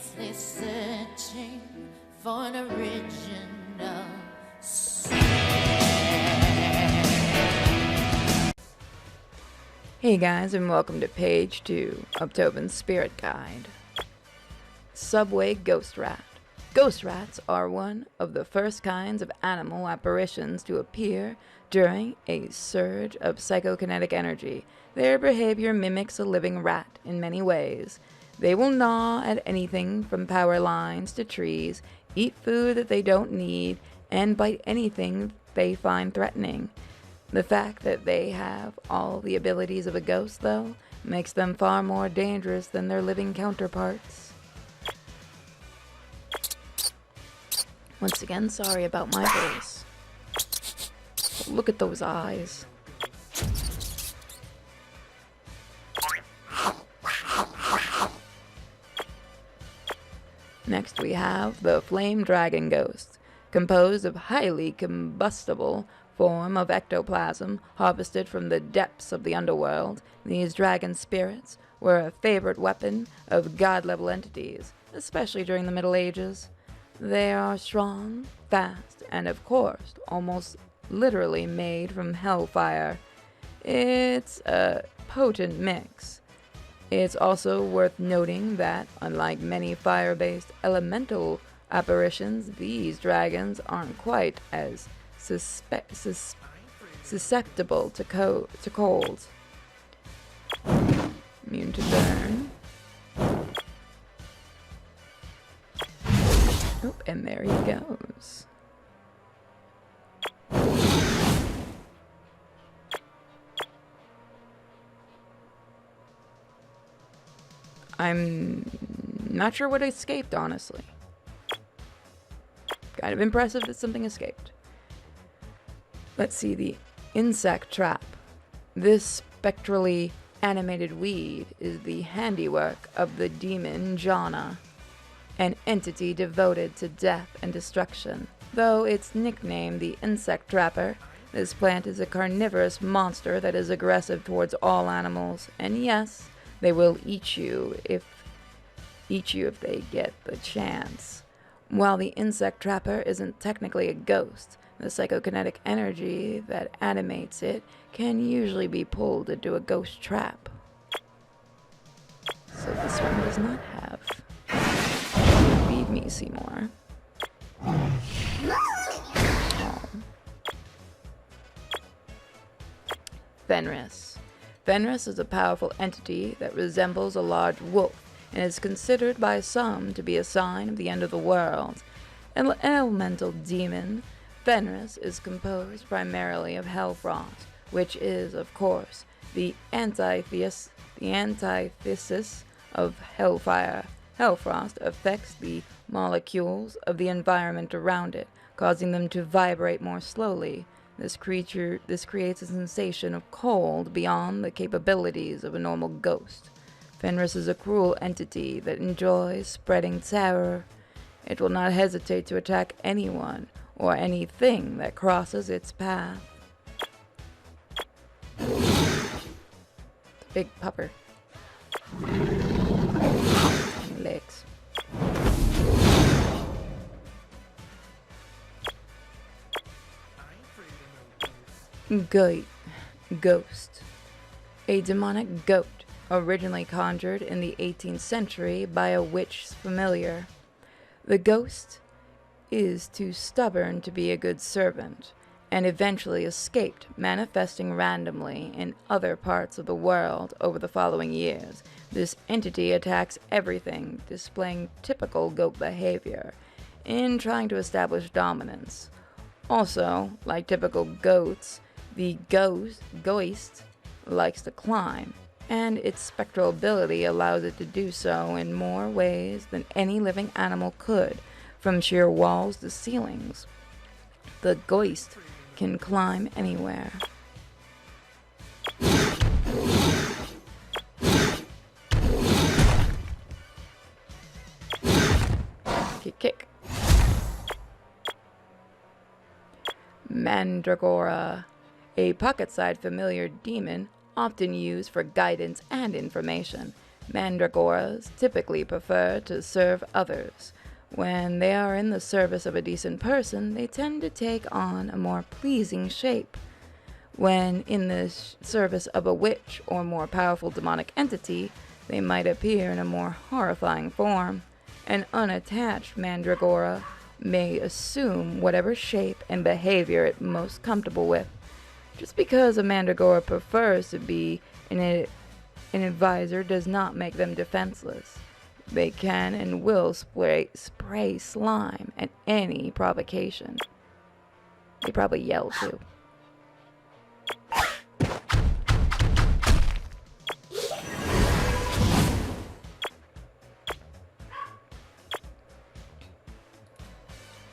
endlessly searching for an original sin. Hey guys, and welcome to page 2 of Tobin's Spirit Guide. Subway Ghost Rat. Ghost rats are one of the first kinds of animal apparitions to appear during a surge of psychokinetic energy. Their behavior mimics a living rat in many ways. They will gnaw at anything from power lines to trees, eat food that they don't need, and bite anything they find threatening. The fact that they have all the abilities of a ghost, though, makes them far more dangerous than their living counterparts. Once again, sorry about my voice. Look at those eyes. Next we have the Flame Dragon Ghost, composed of highly combustible form of ectoplasm harvested from the depths of the underworld. These dragon spirits were a favorite weapon of god-level entities, especially during the Middle Ages. They are strong, fast, and of course, almost literally made from hellfire. It's a potent mix. It's also worth noting that, unlike many fire-based elemental apparitions, these dragons aren't quite as susceptible to cold. Immune to burn. Oh, and there he goes. I'm not sure what escaped, honestly. Kind of impressive that something escaped. Let's see, the insect trap. This spectrally animated weed is the handiwork of the demon Jana, an entity devoted to death and destruction. Though it's nicknamed the Insect Trapper, this plant is a carnivorous monster that is aggressive towards all animals, and yes, they will eat you if they get the chance. While the Insect Trapper isn't technically a ghost, the psychokinetic energy that animates it can usually be pulled into a ghost trap. So this one does not have. Feed me, Seymour. Oh. Fenris. Fenris is a powerful entity that resembles a large wolf and is considered by some to be a sign of the end of the world. An elemental demon, Fenris is composed primarily of Hellfrost, which is, of course, the antithesis of Hellfire. Hellfrost affects the molecules of the environment around it, causing them to vibrate more slowly. This creates a sensation of cold beyond the capabilities of a normal ghost. Fenris is a cruel entity that enjoys spreading terror. It will not hesitate to attack anyone or anything that crosses its path. Big pupper. Legs. Ghost. A demonic goat, originally conjured in the 18th century by a witch familiar. The ghost is too stubborn to be a good servant, and eventually escaped, manifesting randomly in other parts of the world over the following years. This entity attacks everything, displaying typical goat behavior in trying to establish dominance. Also, like typical goats, the ghost likes to climb, and its spectral ability allows it to do so in more ways than any living animal could, from sheer walls to ceilings. The ghost can climb anywhere. Kick. Mandrakora. A pocket-sized familiar demon, often used for guidance and information. Mandragoras typically prefer to serve others. When they are in the service of a decent person, they tend to take on a more pleasing shape. When in the service of a witch or more powerful demonic entity, they might appear in a more horrifying form. An unattached Mandragora may assume whatever shape and behavior it's most comfortable with. Just because a Mandragora prefers to be an advisor does not make them defenseless. They can and will spray slime at any provocation. They probably yell too.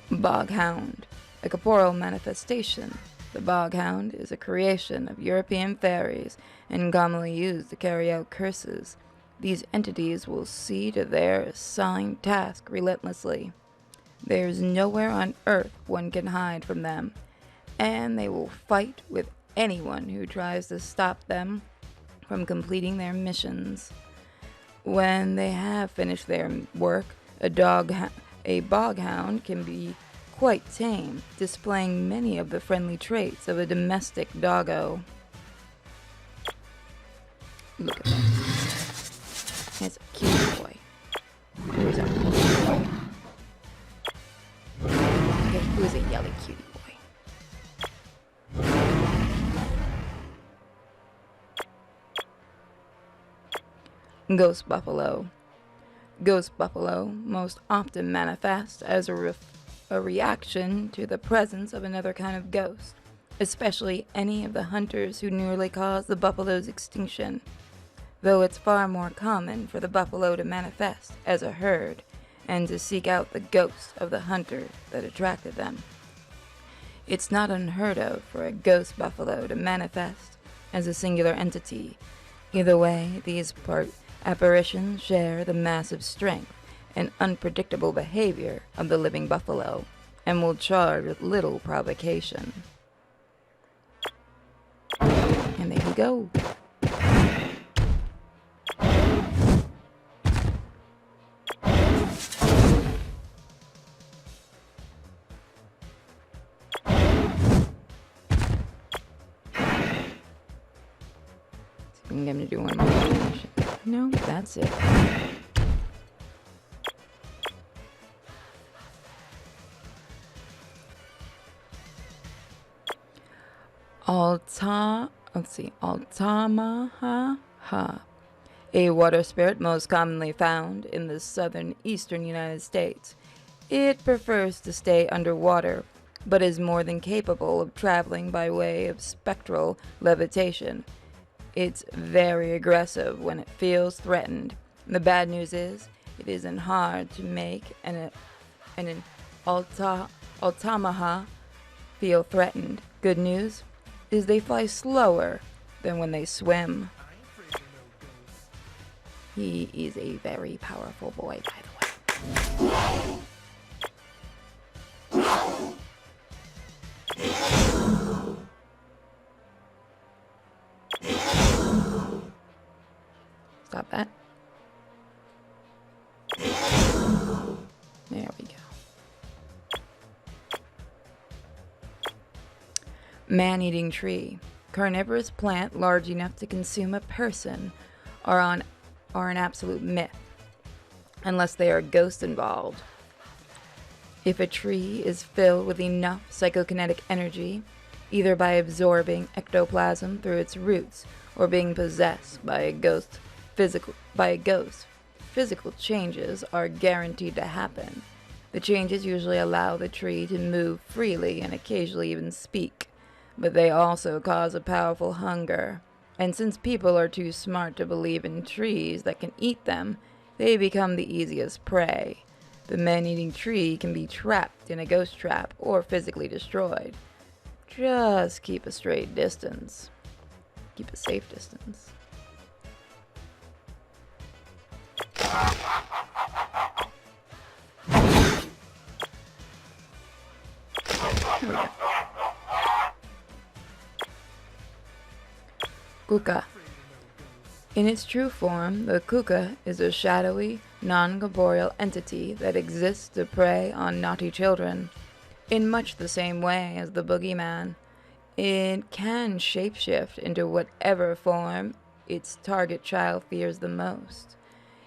Bog Hound, a corporeal manifestation. The Bog Hound is a creation of European fairies and commonly used to carry out curses. These entities will see to their assigned task relentlessly. There is nowhere on earth one can hide from them, and they will fight with anyone who tries to stop them from completing their missions. When they have finished their work, a Bog Hound can be quite tame, displaying many of the friendly traits of a domestic doggo. Look at that. It's a cute boy. Who's a cutie boy? Okay, who's a yelly cutie boy? Ghost Buffalo. Ghost Buffalo most often manifest as a reaction to the presence of another kind of ghost, especially any of the hunters who nearly caused the buffalo's extinction, though it's far more common for the buffalo to manifest as a herd and to seek out the ghost of the hunter that attracted them. It's not unheard of for a ghost buffalo to manifest as a singular entity. Either way, these apparitions share the massive strength and unpredictable behavior of the living buffalo, and will charge with little provocation. And there you go. I'm going to do one more animation. No, that's it. Altamaha, a water spirit most commonly found in the southern eastern United States. It prefers to stay underwater, but is more than capable of traveling by way of spectral levitation. It's very aggressive when it feels threatened. The bad news is, it isn't hard to make an Altamaha feel threatened. Good news is they fly slower than when they swim. He is a very powerful boy, by the way. Stop that. There we go. ManEating Tree. Carnivorous plant large enough to consume a person are an absolute myth, unless they are ghosts involved. If a tree is filled with enough psychokinetic energy, either by absorbing ectoplasm through its roots or being possessed by a ghost, physical changes are guaranteed to happen. The changes usually allow the tree to move freely and occasionally even speak, but they also cause a powerful hunger. And since people are too smart to believe in trees that can eat them, they become the easiest prey. The man-eating tree can be trapped in a ghost trap or physically destroyed. Just keep a straight distance. Keep a safe distance. Here we go. Kuka. In its true form, the Kuka is a shadowy, non-corporeal entity that exists to prey on naughty children. In much the same way as the boogeyman, it can shapeshift into whatever form its target child fears the most.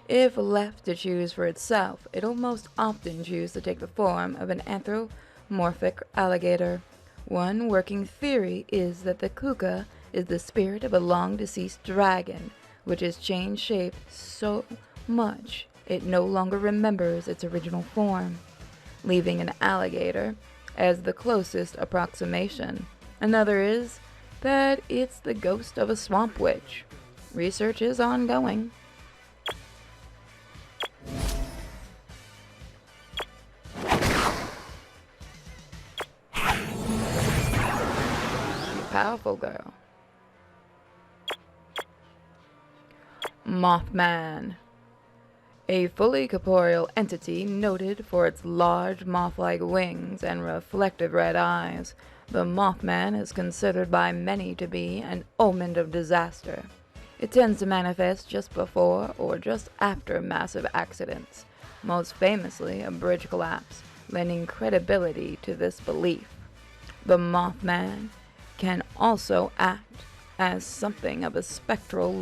If left to choose for itself, it'll most often choose to take the form of an anthropomorphic alligator. One working theory is that the Kuka is the spirit of a long-deceased dragon, which has changed shape so much it no longer remembers its original form, leaving an alligator as the closest approximation. Another is that it's the ghost of a swamp witch. Research is ongoing. Powerful girl. Mothman. A fully corporeal entity noted for its large moth-like wings and reflective red eyes, the Mothman is considered by many to be an omen of disaster. It tends to manifest just before or just after massive accidents, most famously a bridge collapse, lending credibility to this belief. The Mothman can also act as something of a spectral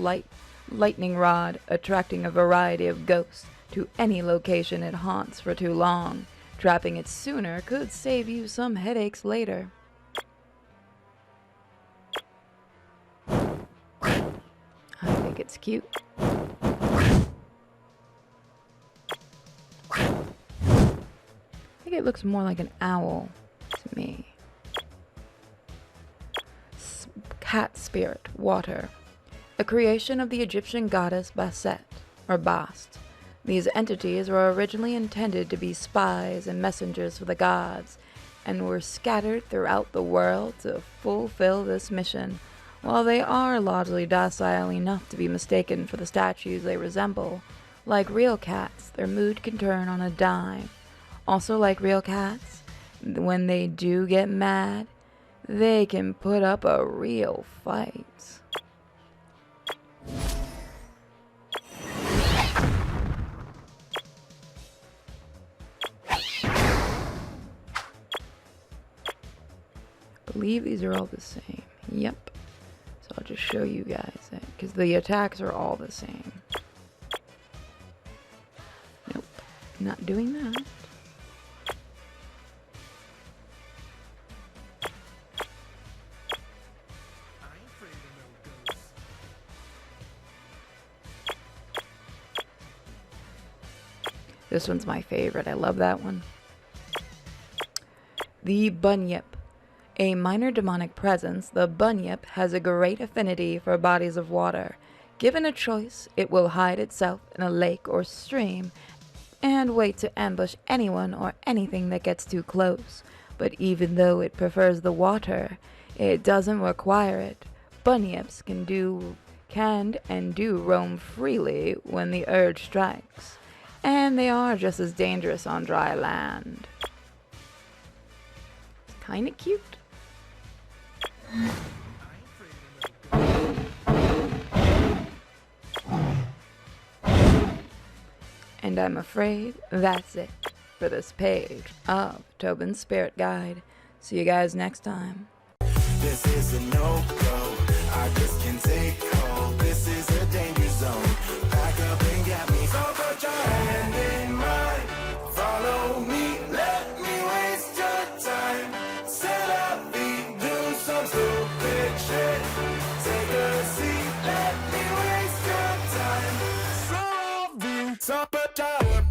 lightning rod, attracting a variety of ghosts to any location it haunts for too long. Trapping it sooner could save you some headaches later. I think it's cute. I think it looks more like an owl to me. Cat spirit, water. A creation of the Egyptian goddess Bastet, or Bast. These entities were originally intended to be spies and messengers for the gods, and were scattered throughout the world to fulfill this mission. While they are largely docile enough to be mistaken for the statues they resemble, like real cats, their mood can turn on a dime. Also, like real cats, when they do get mad, they can put up a real fight. I believe these are all the same. Yep. So I'll just show you guys that, because the attacks are all the same. Nope. Not doing that. This one's my favorite. I love that one. The Bunyip. A minor demonic presence, the Bunyip has a great affinity for bodies of water. Given a choice, it will hide itself in a lake or stream and wait to ambush anyone or anything that gets too close. But even though it prefers the water, it doesn't require it. Bunyips can and do roam freely when the urge strikes. And they are just as dangerous on dry land. It's kinda cute. And I'm afraid that's it for this page of Tobin's Spirit Guide. See you guys next time. This is a no-go. I just can't take hold. This is a danger zone. Back up and get me. So put your hand in mine. Follow me. Let me waste your time. Set up feet. Do some stupid shit. Take a seat. Let me waste your time. So put your